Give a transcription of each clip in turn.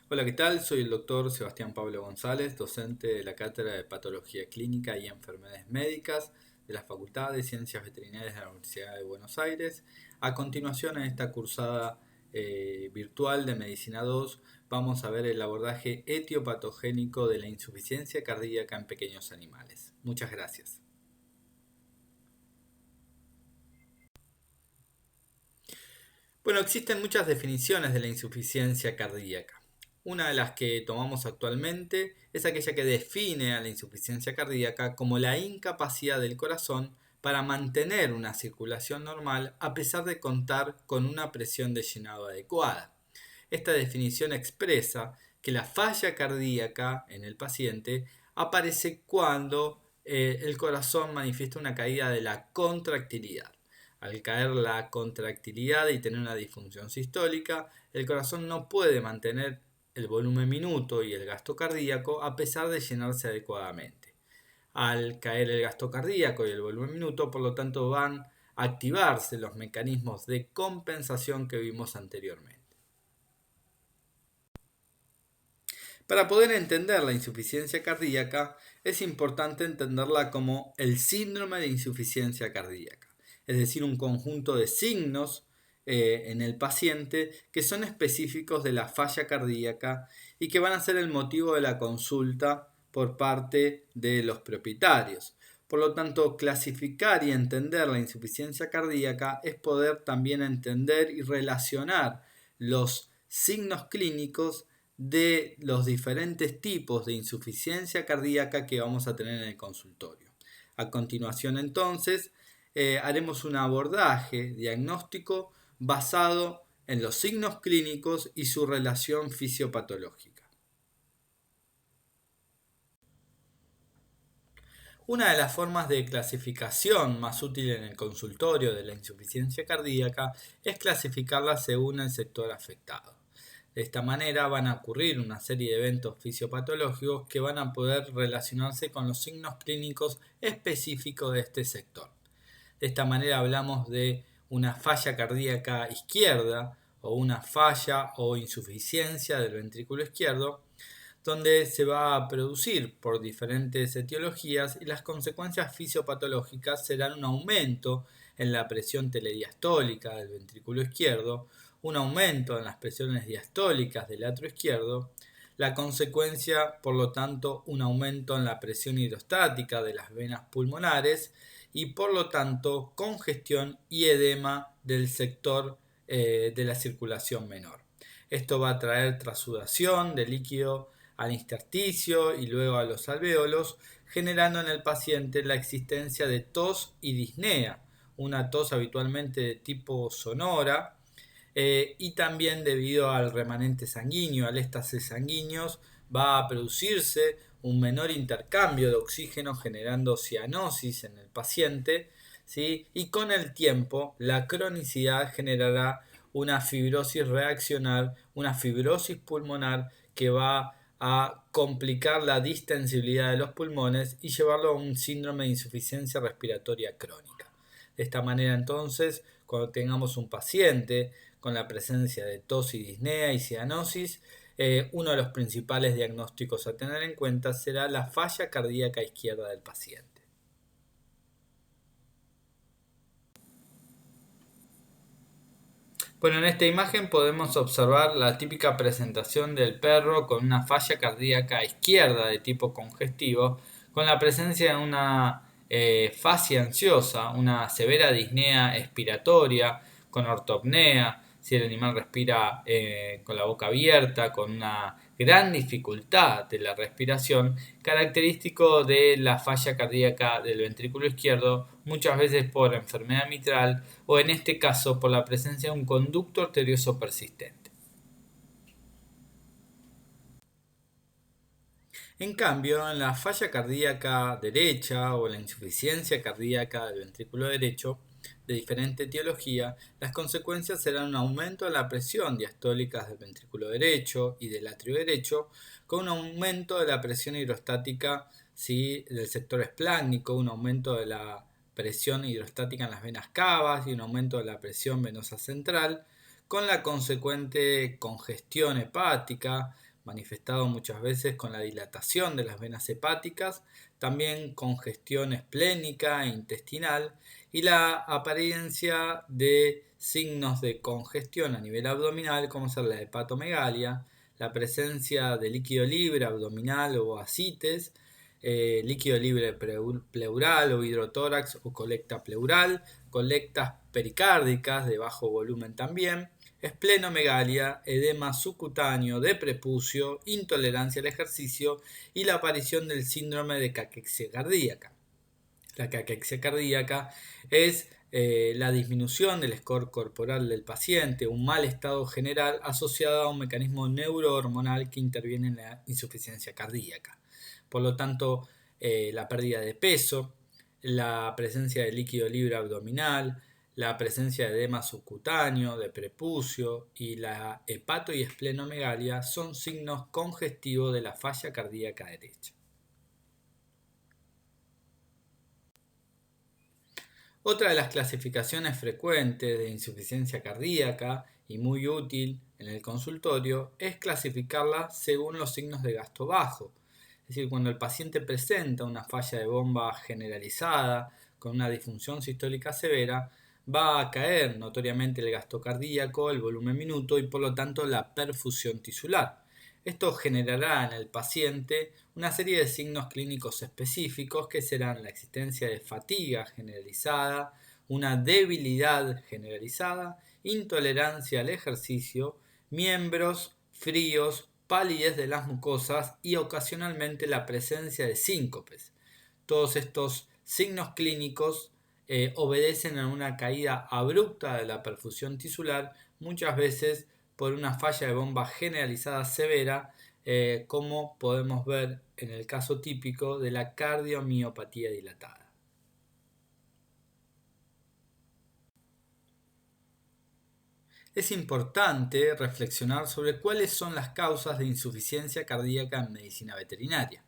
Hola, ¿qué tal? Soy el doctor Sebastián Pablo González, docente de la Cátedra de Patología Clínica y Enfermedades Médicas de la Facultad de Ciencias Veterinarias de la Universidad de Buenos Aires. A continuación, en esta cursada virtual de Medicina 2, vamos a ver el abordaje etiopatogénico de la insuficiencia cardíaca en pequeños animales. Muchas gracias. Bueno, existen muchas definiciones de la insuficiencia cardíaca. Una de las que tomamos actualmente es aquella que define a la insuficiencia cardíaca como la incapacidad del corazón para mantener una circulación normal a pesar de contar con una presión de llenado adecuada. Esta definición expresa que la falla cardíaca en el paciente aparece cuando el corazón manifiesta una caída de la contractilidad. Al caer la contractilidad y tener una disfunción sistólica, el corazón no puede mantener el volumen minuto y el gasto cardíaco a pesar de llenarse adecuadamente. Al caer el gasto cardíaco y el volumen minuto, por lo tanto, van a activarse los mecanismos de compensación que vimos anteriormente. Para poder entender la insuficiencia cardíaca, es importante entenderla como el síndrome de insuficiencia cardíaca, es decir, un conjunto de signos en el paciente que son específicos de la falla cardíaca y que van a ser el motivo de la consulta por parte de los propietarios. Por lo tanto, clasificar y entender la insuficiencia cardíaca es poder también entender y relacionar los signos clínicos de los diferentes tipos de insuficiencia cardíaca que vamos a tener en el consultorio. A continuación, entonces, haremos un abordaje diagnóstico basado en los signos clínicos y su relación fisiopatológica. Una de las formas de clasificación más útil en el consultorio de la insuficiencia cardíaca es clasificarla según el sector afectado. De esta manera van a ocurrir una serie de eventos fisiopatológicos que van a poder relacionarse con los signos clínicos específicos de este sector. De esta manera hablamos de una falla cardíaca izquierda o una falla o insuficiencia del ventrículo izquierdo, donde se va a producir por diferentes etiologías y las consecuencias fisiopatológicas serán un aumento en la presión telediastólica del ventrículo izquierdo, un aumento en las presiones diastólicas del atrio izquierdo, la consecuencia, por lo tanto, un aumento en la presión hidrostática de las venas pulmonares y, por lo tanto, congestión y edema del sector de la circulación menor. Esto va a traer trasudación de líquido al intersticio y luego a los alvéolos, generando en el paciente la existencia de tos y disnea, una tos habitualmente de tipo sonora, y también debido al remanente sanguíneo, al éstasis sanguíneos, va a producirse un menor intercambio de oxígeno generando cianosis en el paciente, ¿sí? Y con el tiempo la cronicidad generará una fibrosis reaccional, una fibrosis pulmonar que va a complicar la distensibilidad de los pulmones y llevarlo a un síndrome de insuficiencia respiratoria crónica. De esta manera, entonces, cuando tengamos un paciente con la presencia de tos y disnea y cianosis, uno de los principales diagnósticos a tener en cuenta será la falla cardíaca izquierda del paciente. Bueno, en esta imagen podemos observar la típica presentación del perro con una falla cardíaca izquierda de tipo congestivo, con la presencia de una fascia ansiosa, una severa disnea expiratoria, con ortopnea, si el animal respira con la boca abierta, con una gran dificultad de la respiración, característico de la falla cardíaca del ventrículo izquierdo, muchas veces por enfermedad mitral o en este caso por la presencia de un conducto arterioso persistente. En cambio, en la falla cardíaca derecha o la insuficiencia cardíaca del ventrículo derecho, de diferente etiología, las consecuencias serán un aumento de la presión diastólica del ventrículo derecho y del atrio derecho, con un aumento de la presión hidrostática, ¿sí?, del sector espláncnico, un aumento de la presión hidrostática en las venas cavas y un aumento de la presión venosa central, con la consecuente congestión hepática, manifestado muchas veces con la dilatación de las venas hepáticas, también congestión esplénica e intestinal y la apariencia de signos de congestión a nivel abdominal, como ser la hepatomegalia, la presencia de líquido libre abdominal o ascites, líquido libre pleural o hidrotórax o colecta pleural, colectas pericárdicas de bajo volumen también, esplenomegalia, edema subcutáneo de prepucio, intolerancia al ejercicio y la aparición del síndrome de caquexia cardíaca. La caquexia cardíaca es la disminución del score corporal del paciente, un mal estado general asociado a un mecanismo neurohormonal que interviene en la insuficiencia cardíaca. Por lo tanto, la pérdida de peso, la presencia de líquido libre abdominal, la presencia de edema subcutáneo, de prepucio y la hepato y esplenomegalia son signos congestivos de la falla cardíaca derecha. Otra de las clasificaciones frecuentes de insuficiencia cardíaca y muy útil en el consultorio es clasificarla según los signos de gasto bajo. Es decir, cuando el paciente presenta una falla de bomba generalizada con una disfunción sistólica severa, va a caer notoriamente el gasto cardíaco, el volumen minuto y por lo tanto la perfusión tisular. Esto generará en el paciente una serie de signos clínicos específicos que serán la existencia de fatiga generalizada, una debilidad generalizada, intolerancia al ejercicio, miembros fríos, palidez de las mucosas y ocasionalmente la presencia de síncopes. Todos estos signos clínicos obedecen a una caída abrupta de la perfusión tisular, muchas veces por una falla de bomba generalizada severa, como podemos ver en el caso típico de la cardiomiopatía dilatada. Es importante reflexionar sobre cuáles son las causas de insuficiencia cardíaca en medicina veterinaria,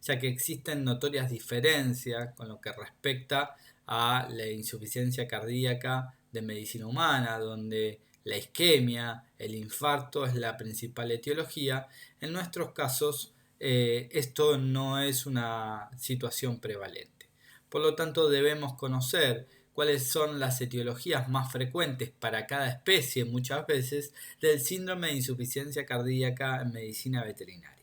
ya que existen notorias diferencias con lo que respecta a la insuficiencia cardíaca de medicina humana, donde la isquemia, el infarto es la principal etiología. En nuestros casos, esto no es una situación prevalente. Por lo tanto, debemos conocer cuáles son las etiologías más frecuentes para cada especie, muchas veces, del síndrome de insuficiencia cardíaca en medicina veterinaria.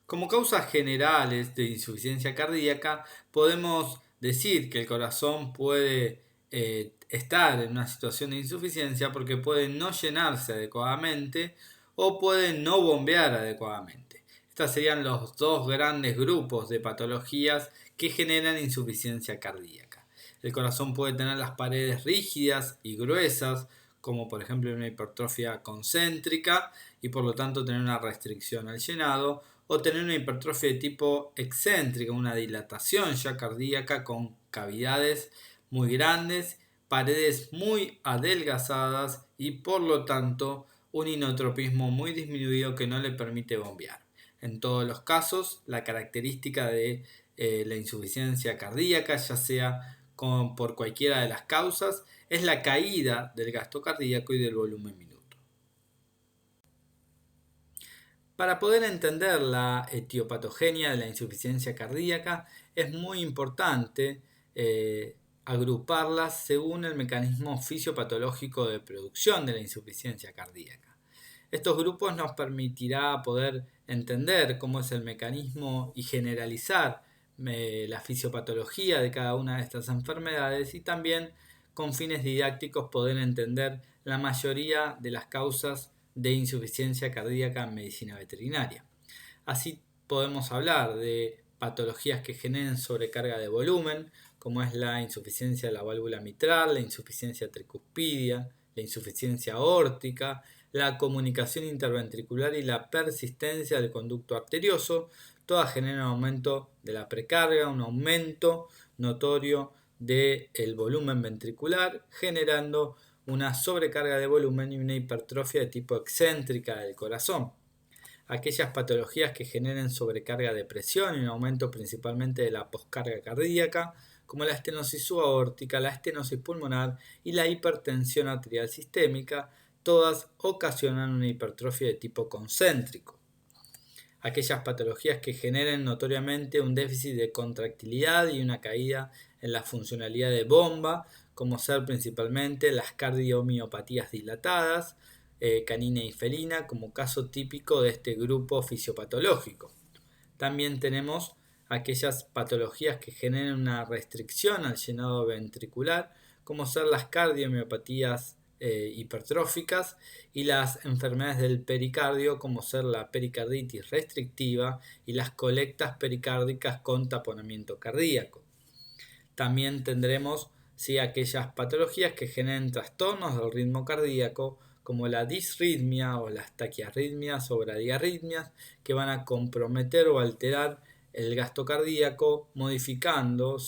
Como causas generales de insuficiencia cardíaca, podemos decir que el corazón puede estar en una situación de insuficiencia porque puede no llenarse adecuadamente o puede no bombear adecuadamente. Estos serían los dos grandes grupos de patologías que generan insuficiencia cardíaca. El corazón puede tener las paredes rígidas y gruesas, como por ejemplo una hipertrofia concéntrica y por lo tanto tener una restricción al llenado, o tener una hipertrofia de tipo excéntrica, una dilatación ya cardíaca con cavidades muy grandes, paredes muy adelgazadas y por lo tanto un inotropismo muy disminuido que no le permite bombear. En todos los casos, la característica de la insuficiencia cardíaca, ya sea por cualquiera de las causas, es la caída del gasto cardíaco y del volumen minuto. Para poder entender la etiopatogenia de la insuficiencia cardíaca es muy importante agruparlas según el mecanismo fisiopatológico de producción de la insuficiencia cardíaca. Estos grupos nos permitirá poder entender cómo es el mecanismo y generalizar la fisiopatología de cada una de estas enfermedades y también con fines didácticos poder entender la mayoría de las causas de insuficiencia cardíaca en medicina veterinaria. Así podemos hablar de patologías que generen sobrecarga de volumen, como es la insuficiencia de la válvula mitral, la insuficiencia tricuspidia, la insuficiencia aórtica, la comunicación interventricular y la persistencia del conducto arterioso. Todas generan un aumento de la precarga, un aumento notorio del volumen ventricular, generando una sobrecarga de volumen y una hipertrofia de tipo excéntrica del corazón. Aquellas patologías que generen sobrecarga de presión y un aumento principalmente de la poscarga cardíaca, como la estenosis subaórtica, la estenosis pulmonar y la hipertensión arterial sistémica, todas ocasionan una hipertrofia de tipo concéntrico. Aquellas patologías que generen notoriamente un déficit de contractilidad y una caída en la funcionalidad de bomba, como ser principalmente las cardiomiopatías dilatadas, canina y felina, como caso típico de este grupo fisiopatológico. También tenemos aquellas patologías que generen una restricción al llenado ventricular, como ser las cardiomiopatías hipertróficas y las enfermedades del pericardio, como ser la pericarditis restrictiva y las colectas pericárdicas con taponamiento cardíaco. También tendremos aquellas patologías que generen trastornos del ritmo cardíaco, como la disritmia o las taquiarritmias o bradiarritmias, que van a comprometer o alterar el gasto cardíaco, modificando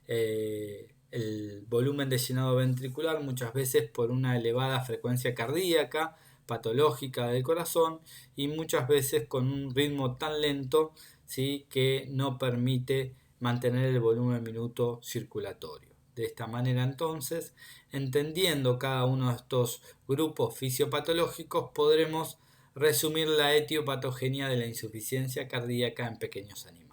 el volumen de llenado ventricular, muchas veces por una elevada frecuencia cardíaca patológica del corazón y muchas veces con un ritmo tan lento que no permite mantener el volumen minuto circulatorio. De esta manera, entonces, entendiendo cada uno de estos grupos fisiopatológicos, podremos resumir la etiopatogenia de la insuficiencia cardíaca en pequeños animales.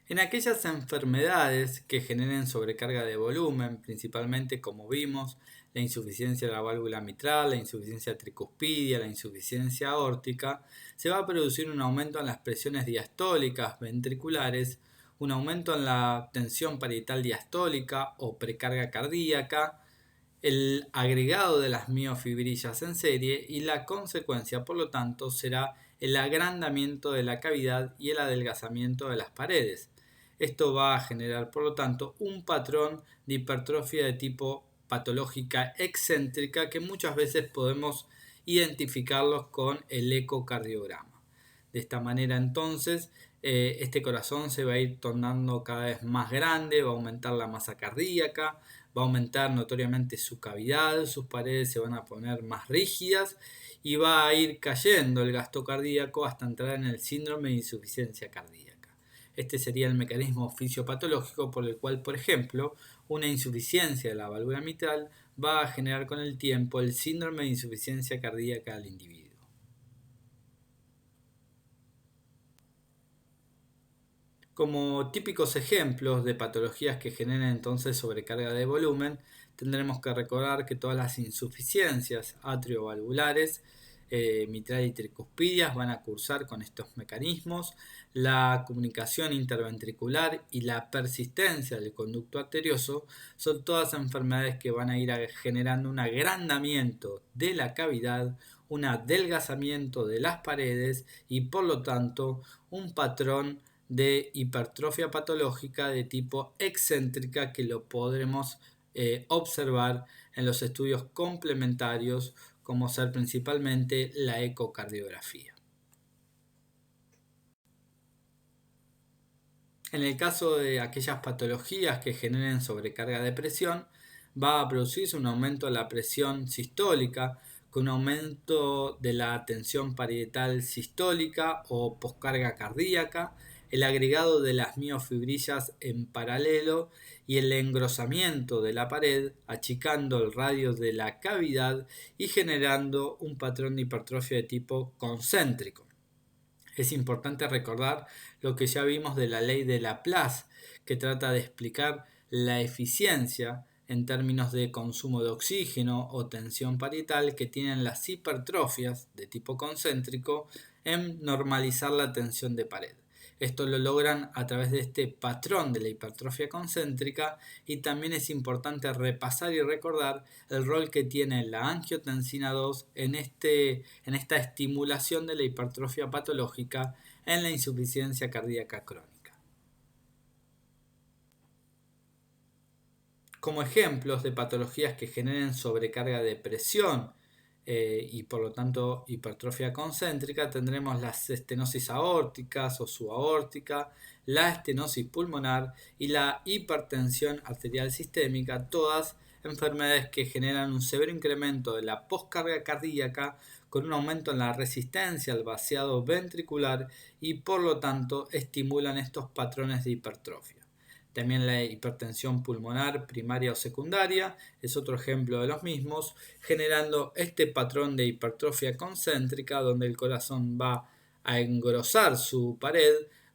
En aquellas enfermedades que generen sobrecarga de volumen, principalmente como vimos, la insuficiencia de la válvula mitral, la insuficiencia tricuspidia, la insuficiencia aórtica, se va a producir un aumento en las presiones diastólicas ventriculares, un aumento en la tensión parietal diastólica o precarga cardíaca, el agregado de las miofibrillas en serie y la consecuencia, por lo tanto, será el agrandamiento de la cavidad y el adelgazamiento de las paredes. Esto va a generar, por lo tanto, un patrón de hipertrofia de tipo patológica excéntrica que muchas veces podemos identificarlos con el ecocardiograma. De esta manera, entonces, este corazón se va a ir tornando cada vez más grande, va a aumentar la masa cardíaca, va a aumentar notoriamente su cavidad, sus paredes se van a poner más rígidas y va a ir cayendo el gasto cardíaco hasta entrar en el síndrome de insuficiencia cardíaca. Este sería el mecanismo fisiopatológico por el cual, por ejemplo, una insuficiencia de la válvula mitral va a generar con el tiempo el síndrome de insuficiencia cardíaca al individuo. Como típicos ejemplos de patologías que generen entonces sobrecarga de volumen, tendremos que recordar que todas las insuficiencias atriovalvulares, mitral y tricuspidias van a cursar con estos mecanismos. La comunicación interventricular y la persistencia del conducto arterioso son todas enfermedades que van a ir generando un agrandamiento de la cavidad, un adelgazamiento de las paredes y por lo tanto un patrón de hipertrofia patológica de tipo excéntrica que lo podremos observar en los estudios complementarios como ser principalmente la ecocardiografía. En el caso de aquellas patologías que generen sobrecarga de presión, va a producirse un aumento de la presión sistólica con un aumento de la tensión parietal sistólica o poscarga cardíaca, el agregado de las miofibrillas en paralelo y el engrosamiento de la pared, achicando el radio de la cavidad y generando un patrón de hipertrofia de tipo concéntrico. Es importante recordar lo que ya vimos de la ley de Laplace, que trata de explicar la eficiencia en términos de consumo de oxígeno o tensión parietal que tienen las hipertrofias de tipo concéntrico en normalizar la tensión de pared. Esto lo logran a través de este patrón de la hipertrofia concéntrica y también es importante repasar y recordar el rol que tiene la angiotensina 2 en esta estimulación de la hipertrofia patológica en la insuficiencia cardíaca crónica. Como ejemplos de patologías que generen sobrecarga de presión y por lo tanto hipertrofia concéntrica, tendremos las estenosis aórticas o subaórtica, la estenosis pulmonar y la hipertensión arterial sistémica, todas enfermedades que generan un severo incremento de la poscarga cardíaca con un aumento en la resistencia al vaciado ventricular y por lo tanto estimulan estos patrones de hipertrofia. También la hipertensión pulmonar primaria o secundaria es otro ejemplo de los mismos, generando este patrón de hipertrofia concéntrica donde el corazón va a engrosar su pared,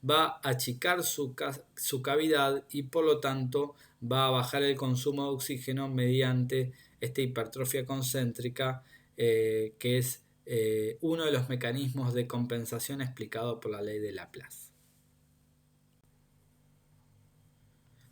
va a achicar su cavidad y por lo tanto va a bajar el consumo de oxígeno mediante esta hipertrofia concéntrica, que es uno de los mecanismos de compensación explicado por la ley de Laplace.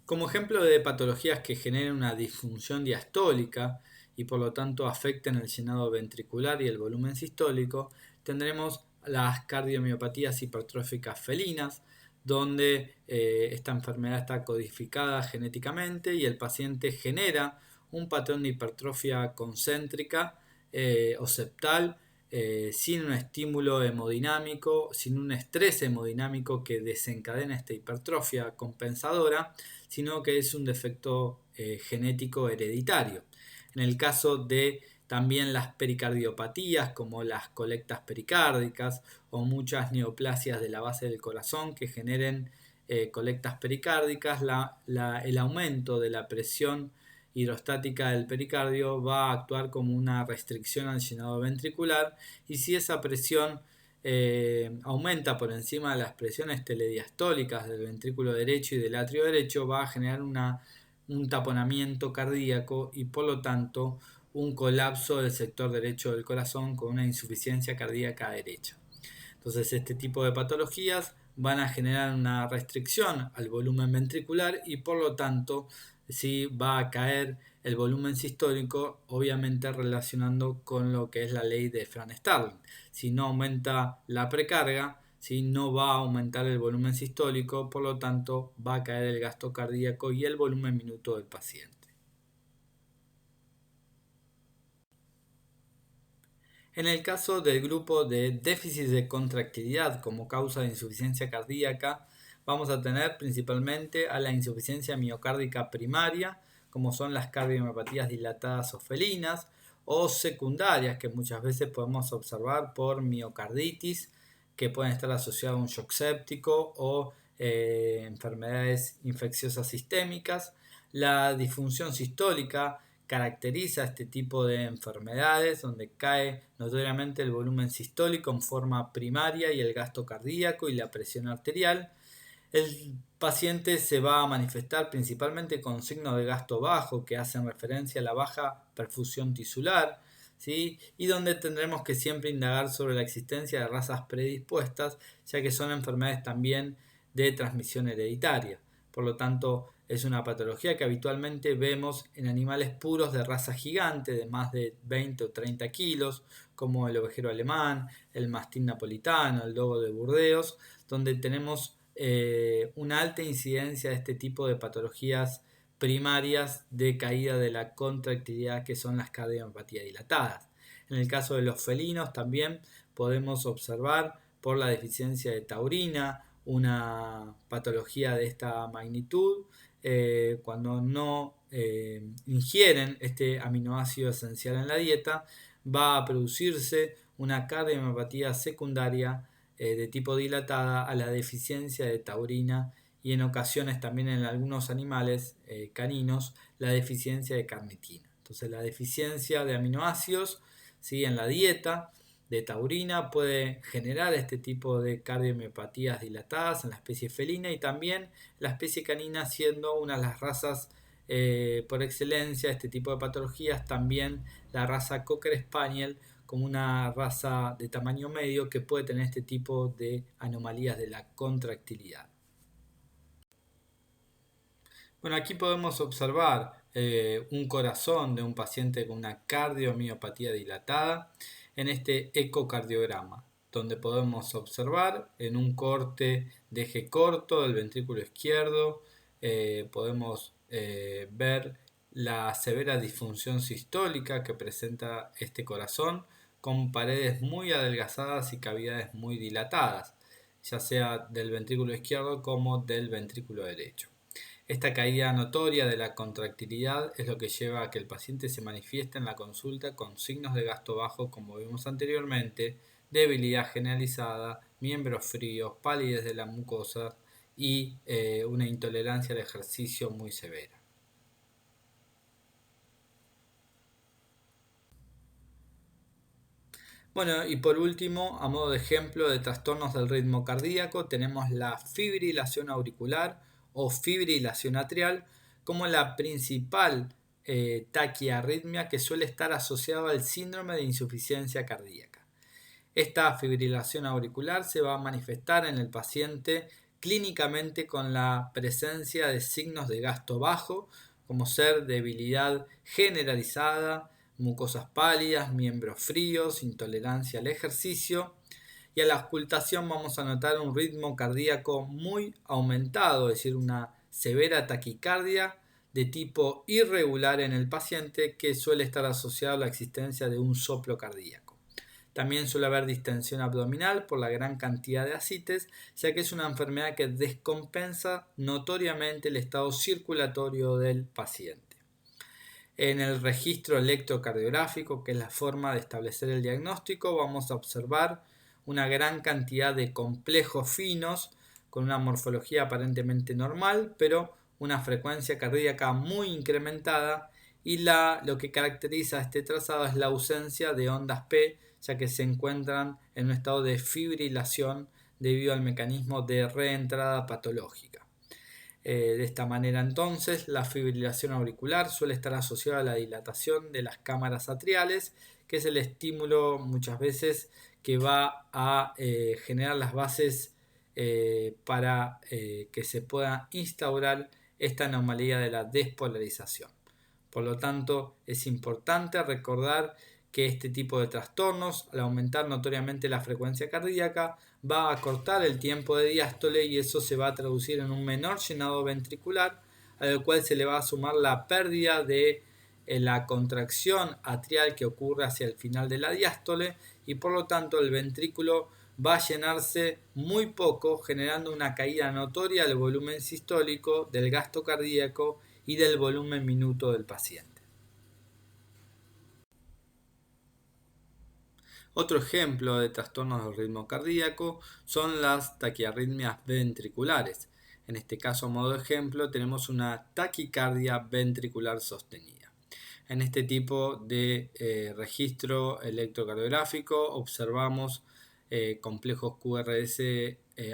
Como ejemplo de patologías que generen una disfunción diastólica y por lo tanto afecten el llenado ventricular y el volumen sistólico, tendremos las cardiomiopatías hipertróficas felinas, donde esta enfermedad está codificada genéticamente y el paciente genera un patrón de hipertrofia concéntrica o septal, sin un estímulo hemodinámico, sin un estrés hemodinámico que desencadena esta hipertrofia compensadora, sino que es un defecto genético hereditario. En el caso de también las pericardiopatías, como las colectas pericárdicas o muchas neoplasias de la base del corazón que generen colectas pericárdicas, el aumento de la presión hidrostática del pericardio va a actuar como una restricción al llenado ventricular, y si esa presión aumenta por encima de las presiones telediastólicas del ventrículo derecho y del atrio derecho, va a generar un taponamiento cardíaco y por lo tanto un colapso del sector derecho del corazón con una insuficiencia cardíaca derecha. Entonces este tipo de patologías van a generar una restricción al volumen ventricular y por lo tanto sí va a caer el volumen sistólico, obviamente relacionando con lo que es la ley de Frank-Starling. Si no aumenta la precarga, ¿sí?, no va a aumentar el volumen sistólico, por lo tanto va a caer el gasto cardíaco y el volumen minuto del paciente. En el caso del grupo de déficit de contractilidad como causa de insuficiencia cardíaca, vamos a tener principalmente a la insuficiencia miocárdica primaria, como son las cardiomiopatías dilatadas o felinas, o secundarias, que muchas veces podemos observar por miocarditis, que pueden estar asociadas a un shock séptico o enfermedades infecciosas sistémicas. La disfunción sistólica caracteriza este tipo de enfermedades donde cae notoriamente el volumen sistólico en forma primaria y el gasto cardíaco y la presión arterial. El paciente se va a manifestar principalmente con signos de gasto bajo que hacen referencia a la baja perfusión tisular, ¿sí?, y donde tendremos que siempre indagar sobre la existencia de razas predispuestas, ya que son enfermedades también de transmisión hereditaria. Por lo tanto, es una patología que habitualmente vemos en animales puros de raza gigante de más de 20 o 30 kilos, como el ovejero alemán, el mastín napolitano, el dogo de Burdeos, donde tenemos una alta incidencia de este tipo de patologías primarias de caída de la contractilidad, que son las cardiomiopatías dilatadas. En el caso de los felinos también podemos observar por la deficiencia de taurina una patología de esta magnitud, cuando no ingieren este aminoácido esencial en la dieta, va a producirse una cardiomiopatía secundaria de tipo dilatada a la deficiencia de taurina y en ocasiones también en algunos animales caninos la deficiencia de carnitina. Entonces la deficiencia de aminoácidos, ¿sí?, en la dieta de taurina puede generar este tipo de cardiomiopatías dilatadas en la especie felina y también la especie canina, siendo una de las razas por excelencia de este tipo de patologías, también la raza Cocker Spaniel, como una raza de tamaño medio que puede tener este tipo de anomalías de la contractilidad. Bueno, aquí podemos observar un corazón de un paciente con una cardiomiopatía dilatada en este ecocardiograma, donde podemos observar en un corte de eje corto del ventrículo izquierdo, podemos ver la severa disfunción sistólica que presenta este corazón, con paredes muy adelgazadas y cavidades muy dilatadas, ya sea del ventrículo izquierdo como del ventrículo derecho. Esta caída notoria de la contractilidad es lo que lleva a que el paciente se manifieste en la consulta con signos de gasto bajo, como vimos anteriormente, debilidad generalizada, miembros fríos, palidez de la mucosa y una intolerancia al ejercicio muy severa. Bueno, y por último, a modo de ejemplo de trastornos del ritmo cardíaco, tenemos la fibrilación auricular o fibrilación atrial como la principal taquiarritmia que suele estar asociada al síndrome de insuficiencia cardíaca. Esta fibrilación auricular se va a manifestar en el paciente clínicamente con la presencia de signos de gasto bajo, como ser debilidad generalizada, mucosas pálidas, miembros fríos, intolerancia al ejercicio. Y a la auscultación vamos a notar un ritmo cardíaco muy aumentado, es decir, una severa taquicardia de tipo irregular en el paciente que suele estar asociado a la existencia de un soplo cardíaco. También suele haber distensión abdominal por la gran cantidad de ascites, ya que es una enfermedad que descompensa notoriamente el estado circulatorio del paciente. En el registro electrocardiográfico, que es la forma de establecer el diagnóstico, vamos a observar una gran cantidad de complejos finos con una morfología aparentemente normal, pero una frecuencia cardíaca muy incrementada, y lo que caracteriza este trazado es la ausencia de ondas P, ya que se encuentran en un estado de fibrilación debido al mecanismo de reentrada patológica. De esta manera entonces la fibrilación auricular suele estar asociada a la dilatación de las cámaras atriales, que es el estímulo muchas veces que va a generar las bases para que se pueda instaurar esta anomalía de la despolarización. Por lo tanto, es importante recordar que este tipo de trastornos, al aumentar notoriamente la frecuencia cardíaca, va a acortar el tiempo de diástole y eso se va a traducir en un menor llenado ventricular, al cual se le va a sumar la pérdida de la contracción atrial que ocurre hacia el final de la diástole, y por lo tanto el ventrículo va a llenarse muy poco, generando una caída notoria del volumen sistólico, del gasto cardíaco y del volumen minuto del paciente. Otro ejemplo de trastornos del ritmo cardíaco son las taquiarritmias ventriculares. En este caso, a modo de ejemplo, tenemos una taquicardia ventricular sostenida. En este tipo de registro electrocardiográfico observamos complejos QRS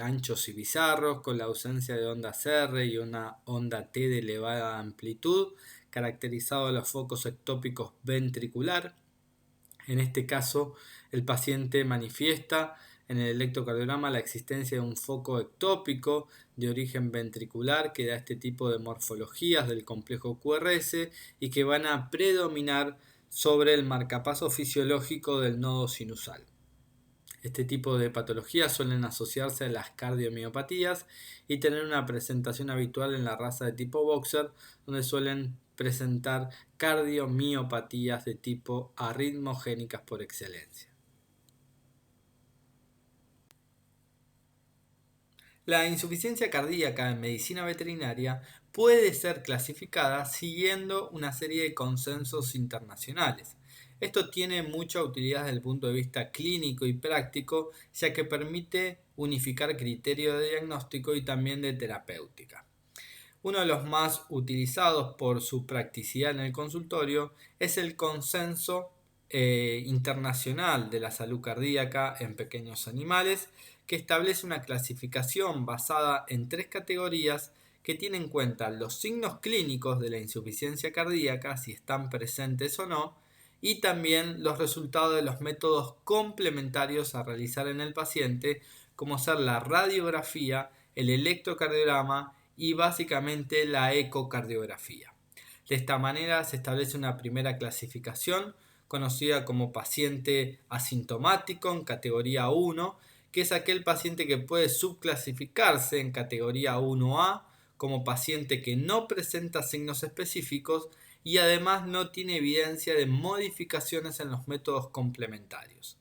anchos y bizarros, con la ausencia de ondas R y una onda T de elevada amplitud, caracterizado a los focos ectópicos ventricular. En este caso, el paciente manifiesta en el electrocardiograma la existencia de un foco ectópico de origen ventricular que da este tipo de morfologías del complejo QRS y que van a predominar sobre el marcapaso fisiológico del nodo sinusal. Este tipo de patologías suelen asociarse a las cardiomiopatías y tener una presentación habitual en la raza de tipo boxer, donde suelen presentar cardiomiopatías de tipo arritmogénicas por excelencia. La insuficiencia cardíaca en medicina veterinaria puede ser clasificada siguiendo una serie de consensos internacionales. Esto tiene mucha utilidad desde el punto de vista clínico y práctico, ya que permite unificar criterios de diagnóstico y también de terapéutica. Uno de los más utilizados por su practicidad en el consultorio es el consenso internacional de la salud cardíaca en pequeños animales, que establece una clasificación basada en 3 categorías que tienen en cuenta los signos clínicos de la insuficiencia cardíaca, si están presentes o no, y también los resultados de los métodos complementarios a realizar en el paciente, como ser la radiografía, el electrocardiograma y básicamente la ecocardiografía. De esta manera se establece una primera clasificación conocida como paciente asintomático en categoría 1, que es aquel paciente que puede subclasificarse en categoría 1A como paciente que no presenta signos específicos y además no tiene evidencia de modificaciones en los métodos complementarios.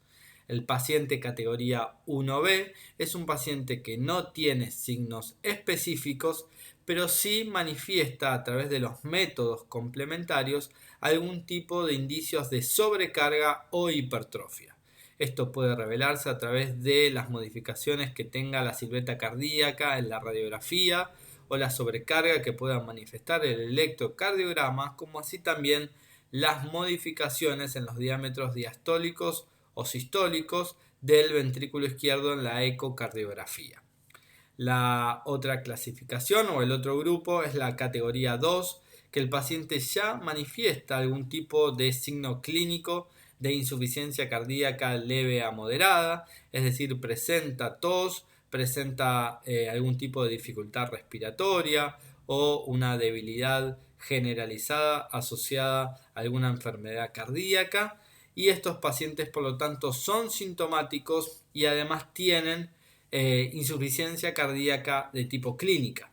El paciente categoría 1B es un paciente que no tiene signos específicos, pero sí manifiesta a través de los métodos complementarios algún tipo de indicios de sobrecarga o hipertrofia. Esto puede revelarse a través de las modificaciones que tenga la silueta cardíaca en la radiografía o la sobrecarga que pueda manifestar el electrocardiograma, como así también las modificaciones en los diámetros diastólicos o sistólicos del ventrículo izquierdo en la ecocardiografía. La otra clasificación o el otro grupo es la categoría 2, que el paciente ya manifiesta algún tipo de signo clínico de insuficiencia cardíaca leve a moderada, es decir, presenta tos, presenta algún tipo de dificultad respiratoria o una debilidad generalizada asociada a alguna enfermedad cardíaca, y estos pacientes por lo tanto son sintomáticos y además tienen insuficiencia cardíaca de tipo clínica.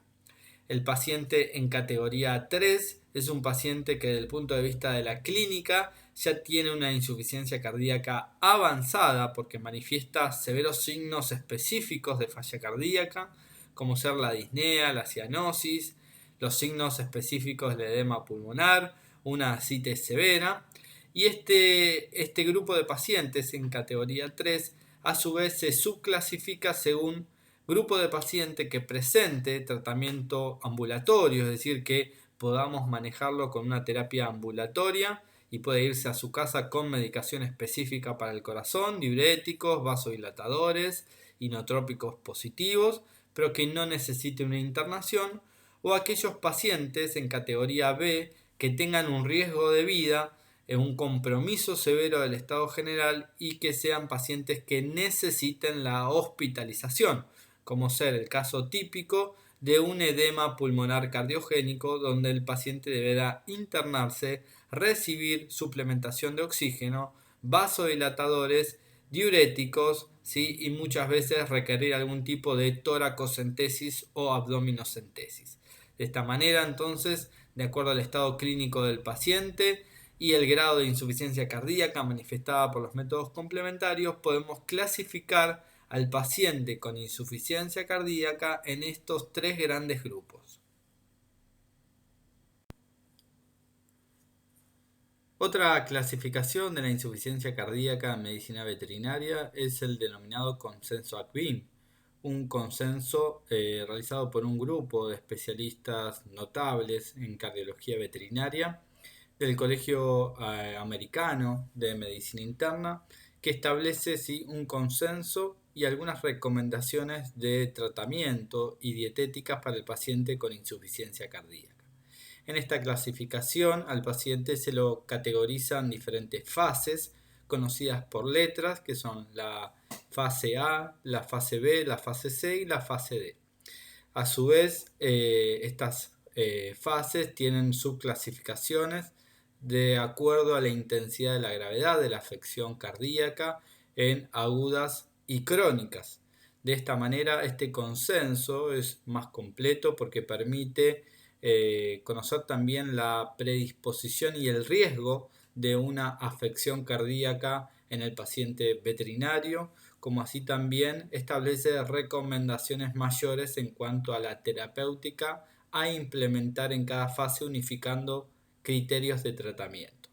El paciente en categoría 3 es un paciente que desde el punto de vista de la clínica ya tiene una insuficiencia cardíaca avanzada porque manifiesta severos signos específicos de falla cardíaca, como ser la disnea, la cianosis, los signos específicos del edema pulmonar, una ascites severa. Y este grupo de pacientes en categoría 3 a su vez se subclasifica según grupo de paciente que presente tratamiento ambulatorio, es decir, que podamos manejarlo con una terapia ambulatoria y puede irse a su casa con medicación específica para el corazón, diuréticos, vasodilatadores, inotrópicos positivos, pero que no necesite una internación, o aquellos pacientes en categoría B que tengan un riesgo de vida, un compromiso severo del estado general y que sean pacientes que necesiten la hospitalización, como ser el caso típico de un edema pulmonar cardiogénico donde el paciente deberá internarse, recibir suplementación de oxígeno, vasodilatadores, diuréticos, ¿sí? Y muchas veces requerir algún tipo de toracocentesis o abdominocentesis. De esta manera, entonces, de acuerdo al estado clínico del paciente y el grado de insuficiencia cardíaca manifestada por los métodos complementarios, podemos clasificar al paciente con insuficiencia cardíaca en estos tres grandes grupos. Otra clasificación de la insuficiencia cardíaca en medicina veterinaria es el denominado consenso ACVIN, un consenso realizado por un grupo de especialistas notables en cardiología veterinaria del Colegio Americano de Medicina Interna, que establece un consenso y algunas recomendaciones de tratamiento y dietéticas para el paciente con insuficiencia cardíaca. En esta clasificación al paciente se lo categoriza en diferentes fases conocidas por letras, que son la fase A, la fase B, la fase C y la fase D. A su vez, estas fases tienen subclasificaciones de acuerdo a la intensidad de la gravedad de la afección cardíaca en agudas y crónicas. De esta manera, este consenso es más completo porque permite conocer también la predisposición y el riesgo de una afección cardíaca en el paciente veterinario, como así también establece recomendaciones mayores en cuanto a la terapéutica a implementar en cada fase, unificando criterios de tratamiento.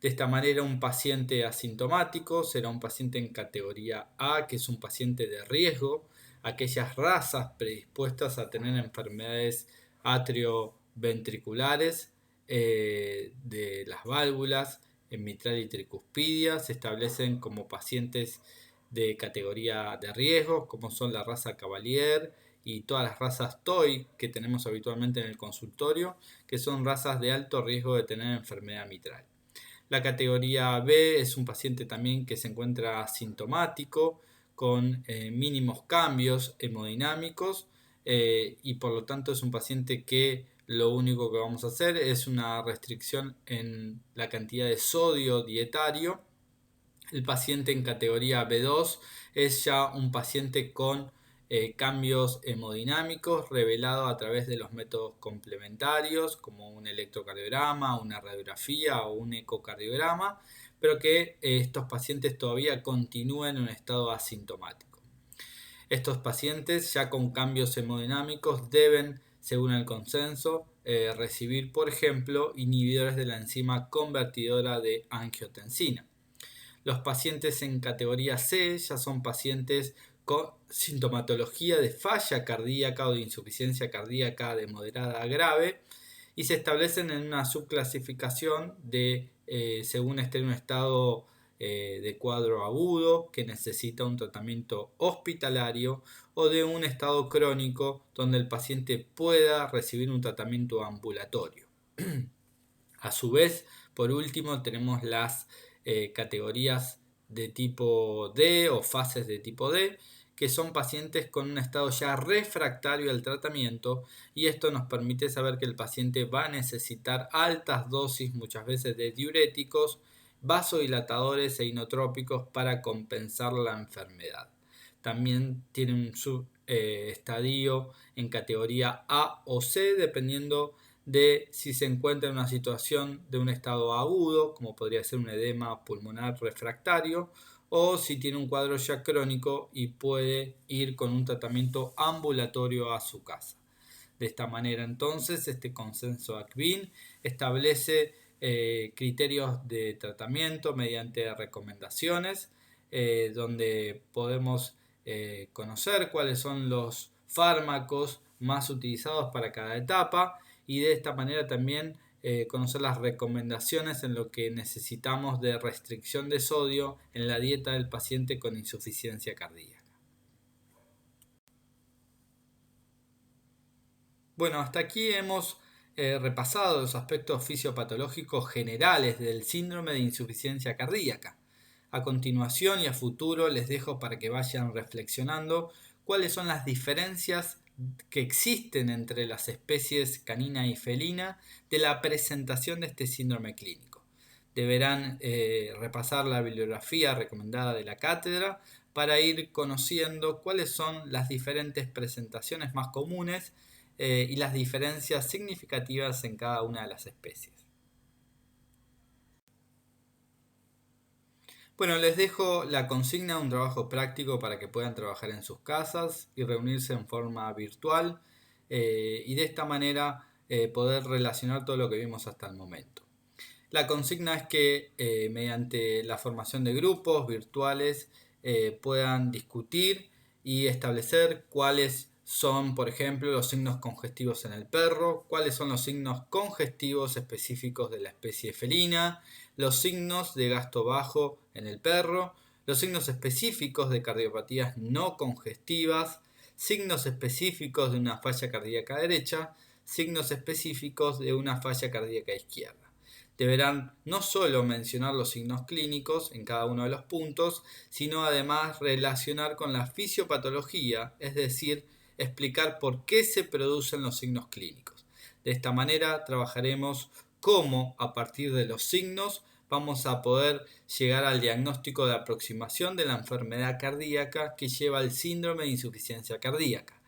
De esta manera, un paciente asintomático será un paciente en categoría A, que es un paciente de riesgo, aquellas razas predispuestas a tener enfermedades atrioventriculares de las válvulas mitral y tricuspidia se establecen como pacientes de categoría de riesgo, como son la raza Cavalier y todas las razas Toy que tenemos habitualmente en el consultorio, que son razas de alto riesgo de tener enfermedad mitral. La categoría B es un paciente también que se encuentra asintomático, con mínimos cambios hemodinámicos y por lo tanto es un paciente que lo único que vamos a hacer es una restricción en la cantidad de sodio dietario. El paciente en categoría B2 es ya un paciente con cambios hemodinámicos revelados a través de los métodos complementarios como un electrocardiograma, una radiografía o un ecocardiograma, pero que estos pacientes todavía continúan en un estado asintomático. Estos pacientes ya con cambios hemodinámicos deben según el consenso, recibir, por ejemplo, inhibidores de la enzima convertidora de angiotensina. Los pacientes en categoría C ya son pacientes con sintomatología de falla cardíaca o de insuficiencia cardíaca de moderada a grave y se establecen en una subclasificación de según esté en un estado de cuadro agudo que necesita un tratamiento hospitalario o de un estado crónico donde el paciente pueda recibir un tratamiento ambulatorio. A su vez, por último, tenemos las categorías de tipo D o fases de tipo D, que son pacientes con un estado ya refractario al tratamiento, y esto nos permite saber que el paciente va a necesitar altas dosis muchas veces de diuréticos, vasodilatadores e inotrópicos para compensar la enfermedad. También tiene un subestadio en categoría A o C dependiendo de si se encuentra en una situación de un estado agudo, como podría ser un edema pulmonar refractario, o si tiene un cuadro ya crónico y puede ir con un tratamiento ambulatorio a su casa. De esta manera, entonces, este consenso ACVIN establece criterios de tratamiento mediante recomendaciones, donde podemos conocer cuáles son los fármacos más utilizados para cada etapa y de esta manera también conocer las recomendaciones en lo que necesitamos de restricción de sodio en la dieta del paciente con insuficiencia cardíaca. Bueno, hasta aquí hemos repasado los aspectos fisiopatológicos generales del síndrome de insuficiencia cardíaca. A continuación y a futuro les dejo para que vayan reflexionando cuáles son las diferencias que existen entre las especies canina y felina de la presentación de este síndrome clínico. Deberán repasar la bibliografía recomendada de la cátedra para ir conociendo cuáles son las diferentes presentaciones más comunes y las diferencias significativas en cada una de las especies. Bueno, les dejo la consigna de un trabajo práctico para que puedan trabajar en sus casas y reunirse en forma virtual y de esta manera poder relacionar todo lo que vimos hasta el momento. La consigna es que mediante la formación de grupos virtuales puedan discutir y establecer cuáles son, por ejemplo, los signos congestivos en el perro, cuáles son los signos congestivos específicos de la especie felina, los signos de gasto bajo en el perro, los signos específicos de cardiopatías no congestivas, signos específicos de una falla cardíaca derecha, signos específicos de una falla cardíaca izquierda. Deberán no solo mencionar los signos clínicos en cada uno de los puntos, sino además relacionar con la fisiopatología, es decir, explicar por qué se producen los signos clínicos. De esta manera trabajaremos cómo a partir de los signos vamos a poder llegar al diagnóstico de aproximación de la enfermedad cardíaca que lleva al síndrome de insuficiencia cardíaca,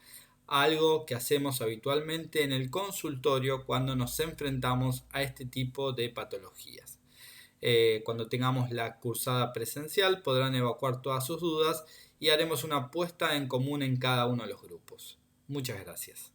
algo que hacemos habitualmente en el consultorio cuando nos enfrentamos a este tipo de patologías. Cuando tengamos la cursada presencial podrán evacuar todas sus dudas y haremos una puesta en común en cada uno de los grupos. Muchas gracias.